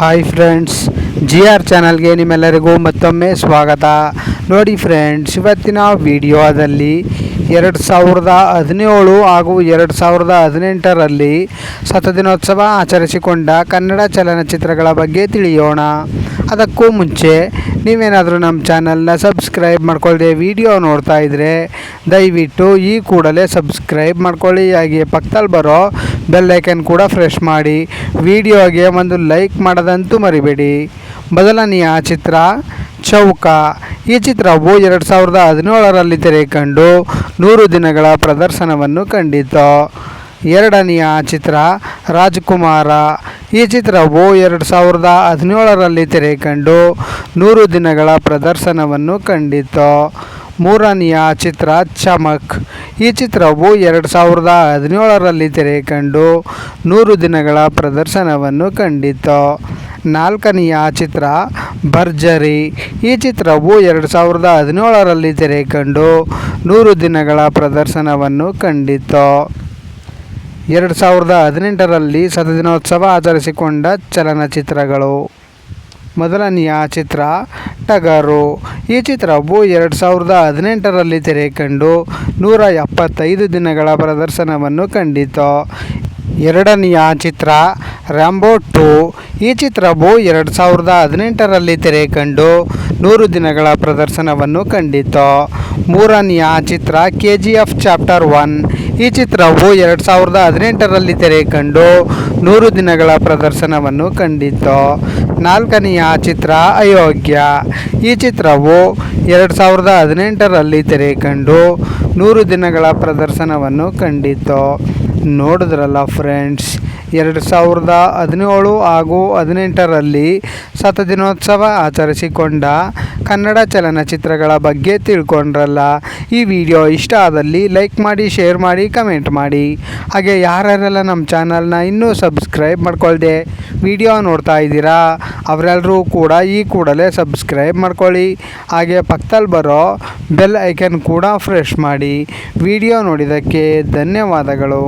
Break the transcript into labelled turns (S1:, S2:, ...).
S1: Hi friends, G R ಚಾನಲ್ಗೆ ನಿಮ್ಮೆಲ್ಲರಿಗೂ ಮತ್ತೊಮ್ಮೆ ಸ್ವಾಗತ. ನೋಡಿ ಫ್ರೆಂಡ್ಸ್, ಇವತ್ತಿನ ವಿಡಿಯೋದಲ್ಲಿ 2017 ಹಾಗೂ 2018ರಲ್ಲಿ ಶತದಿನೋತ್ಸವ ಆಚರಿಸಿಕೊಂಡ ಕನ್ನಡ ಚಲನಚಿತ್ರಗಳ ಬಗ್ಗೆ ತಿಳಿಯೋಣ. ಅದಕ್ಕೂ ಮುಂಚೆ ನೀವೇನಾದರೂ ನಮ್ಮ ಚಾನಲ್ನ ಸಬ್ಸ್ಕ್ರೈಬ್ ಮಾಡ್ಕೊಳ್ಳದೆ ವಿಡಿಯೋ ನೋಡ್ತಾ ಇದ್ದರೆ ದಯವಿಟ್ಟು ಈ ಕೂಡಲೇ ಸಬ್ಸ್ಕ್ರೈಬ್ ಮಾಡ್ಕೊಳ್ಳಿ. ಹಾಗೆ ಪಕ್ಕದಲ್ಲಿ ಬರೋ ಬೆಲ್ಲೈಕನ್ ಕೂಡ ಪ್ರೆಸ್ ಮಾಡಿ. ವಿಡಿಯೋಗೆ ಒಂದು ಲೈಕ್ ಮಾಡೋದಂತೂ ಮರಿಬೇಡಿ. ಮೊದಲನೆಯ ಚಿತ್ರ ಚೌಕ. ಈ ಚಿತ್ರವು 2017ರಲ್ಲಿ ತೆರೆ ಕಂಡು 100 ದಿನಗಳ ಪ್ರದರ್ಶನವನ್ನು ಕಂಡಿತು. ಎರಡನೆಯ ಚಿತ್ರ ರಾಜ್ಕುಮಾರ. ಈ ಚಿತ್ರವು 2017ರಲ್ಲಿ ತೆರೆ ಕಂಡು 100 ದಿನಗಳ ಪ್ರದರ್ಶನವನ್ನು ಕಂಡಿತು. ಮೂರನೆಯ ಚಿತ್ರ ಚಮಕ್. ಈ ಚಿತ್ರವು 2017ರಲ್ಲಿ ತೆರೆ ಕಂಡು 100 ದಿನಗಳ ಪ್ರದರ್ಶನವನ್ನು ಕಂಡಿತು. ನಾಲ್ಕನೆಯ ಚಿತ್ರ ಭರ್ಜರಿ. ಈ ಚಿತ್ರವು 2017ರಲ್ಲಿ ತೆರೆ ಕಂಡು 100 ದಿನಗಳ ಪ್ರದರ್ಶನವನ್ನು ಕಂಡಿತು. 2018ರಲ್ಲಿ ಶತದಿನೋತ್ಸವ ಆಚರಿಸಿಕೊಂಡ ಚಲನಚಿತ್ರಗಳು. ಮೊದಲನೆಯ ಚಿತ್ರ ಟಗರು. ಈ ಚಿತ್ರವು 2018ರಲ್ಲಿ ತೆರೆ ಕಂಡು 175 ದಿನಗಳ ಪ್ರದರ್ಶನವನ್ನು ಕಂಡಿತು. ಎರಡನೆಯ ಚಿತ್ರ ರ್ಯಾಂಬೋ 2. ಈ ಚಿತ್ರವು 2018ರಲ್ಲಿ ತೆರೆ ಕಂಡು 100 ದಿನಗಳ ಪ್ರದರ್ಶನವನ್ನು ಕಂಡಿತು. ಮೂರನೆಯ ಚಿತ್ರ KGF ಚಾಪ್ಟರ್ 1. ಈ ಚಿತ್ರವು 2018ರಲ್ಲಿ ತೆರೆ ಕಂಡು 100 ದಿನಗಳ ಪ್ರದರ್ಶನವನ್ನು ಕಂಡಿತು. ನಾಲ್ಕನೆಯ ಚಿತ್ರ ಅಯೋಗ್ಯ. ಈ ಚಿತ್ರವು 2018ರಲ್ಲಿ ತೆರೆ ಕಂಡು 100 ದಿನಗಳ ಪ್ರದರ್ಶನವನ್ನು ಕಂಡಿತು. ನೋಡಿದ್ರಲ್ಲ ಫ್ರೆಂಡ್ಸ್, 2017 ಹಾಗೂ 2018ರಲ್ಲಿ ಶತದಿನೋತ್ಸವ ಆಚರಿಸಿಕೊಂಡ ಕನ್ನಡ ಚಲನಚಿತ್ರಗಳ ಬಗ್ಗೆ ತಿಳ್ಕೊಂಡ್ರಲ್ಲ. ಈ ವಿಡಿಯೋ ಇಷ್ಟ ಆದಲ್ಲಿ ಲೈಕ್ ಮಾಡಿ, ಶೇರ್ ಮಾಡಿ, ಕಮೆಂಟ್ ಮಾಡಿ. ಹಾಗೆ ಯಾರ್ಯಾರೆಲ್ಲ ನಮ್ಮ ಚಾನಲ್ನ ಇನ್ನೂ ಸಬ್ಸ್ಕ್ರೈಬ್ ಮಾಡ್ಕೊಳ್ದೆ ವಿಡಿಯೋ ನೋಡ್ತಾ ಇದ್ದೀರಾ ಅವರೆಲ್ಲರೂ ಕೂಡ ಈ ಕೂಡಲೇ ಸಬ್ಸ್ಕ್ರೈಬ್ ಮಾಡ್ಕೊಳ್ಳಿ. ಹಾಗೆ ಪಕ್ಕದಲ್ಲಿ ಬರೋ ಬೆಲ್ ಐಕನ್ ಕೂಡ ಪ್ರೆಸ್ ಮಾಡಿ. ವಿಡಿಯೋ ನೋಡಿದ್ದಕ್ಕೆ ಧನ್ಯವಾದಗಳು.